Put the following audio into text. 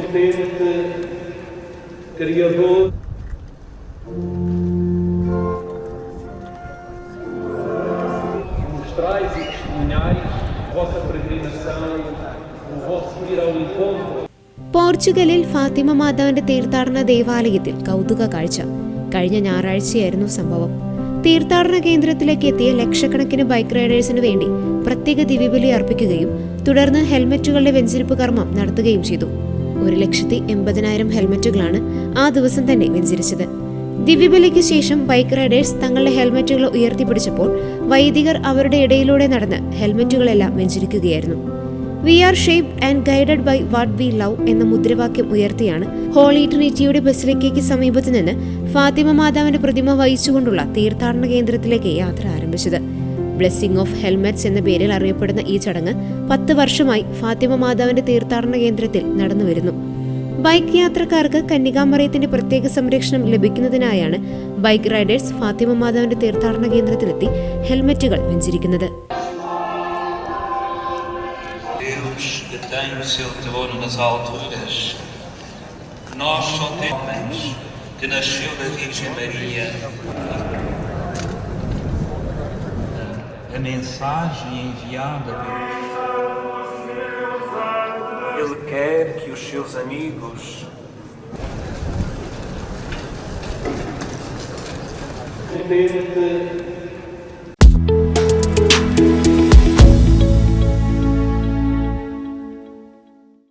potente Criador. Mostrais e testemunhais a vossa peregrinação, o vosso ir ao encontro. പോർച്ചുഗലിൽ Fathima മാതാവിന്റെ തീർത്ഥാടന ദേവാലയത്തിൽ കൗതുക കാഴ്ച. കഴിഞ്ഞ ഞായറാഴ്ചയായിരുന്നു സംഭവം. തീർത്ഥാടന കേന്ദ്രത്തിലേക്ക് എത്തിയ ലക്ഷക്കണക്കിന് ബൈക്ക് റൈഡേഴ്സിനു വേണ്ടി പ്രത്യേക ദിവ്യബലി അർപ്പിക്കുകയും തുടർന്ന് ഹെൽമറ്റുകളുടെ വെഞ്ചരിപ്പ് കർമ്മം നടത്തുകയും ചെയ്തു. 1,80,000 ഹെൽമറ്റുകളാണ് ആ ദിവസം തന്നെ വെഞ്ചരിച്ചത്. ദിവ്യബലിക്ക് ശേഷം ബൈക്ക് റൈഡേഴ്സ് തങ്ങളുടെ ഹെൽമറ്റുകൾ ഉയർത്തിപ്പിടിച്ചപ്പോൾ വൈദികർ അവരുടെ ഇടയിലൂടെ നടന്ന് ഹെൽമറ്റുകളെല്ലാം വെഞ്ചരിക്കുകയായിരുന്നു. We are shaped and guided by what we love എന്ന മുദ്രാവാക്യം ഉയർത്തിയാണ് ഹോളി ട്രിനിറ്റിയുടെ ബസിലിക്കയ്ക്ക് സമീപത്ത് നിന്ന് ഫാത്തിമ മാതാവിന്റെ പ്രതിമ വഹിച്ചുകൊണ്ടുള്ള തീർത്ഥാടന കേന്ദ്രത്തിലേക്ക് യാത്ര ആരംഭിച്ചത്. ബ്ലെസ്സിംഗ് ഓഫ് ഹെൽമെറ്റ്സ് എന്ന പേരിൽ അറിയപ്പെടുന്ന ഈ ചടങ്ങ് 10 വർഷമായി ഫാത്തിമ മാതാവിന്റെ തീർത്ഥാടന കേന്ദ്രത്തിൽ നടന്നുവരുന്നു. ബൈക്ക് യാത്രക്കാർക്ക് കന്യകാമറിയത്തിന്റെ പ്രത്യേക സംരക്ഷണം ലഭിക്കുന്നതിനായാണ് ബൈക്ക് റൈഡേഴ്സ് ഫാത്തിമ മാതാവിന്റെ തീർത്ഥാടന കേന്ദ്രത്തിലെത്തി ഹെൽമറ്റുകൾ വെഞ്ചരിക്കുന്നത്. Tem o seu trono nas alturas. Nós só temos que nasceu da Virgem Maria. A mensagem enviada Ele quer que os seus amigos Potente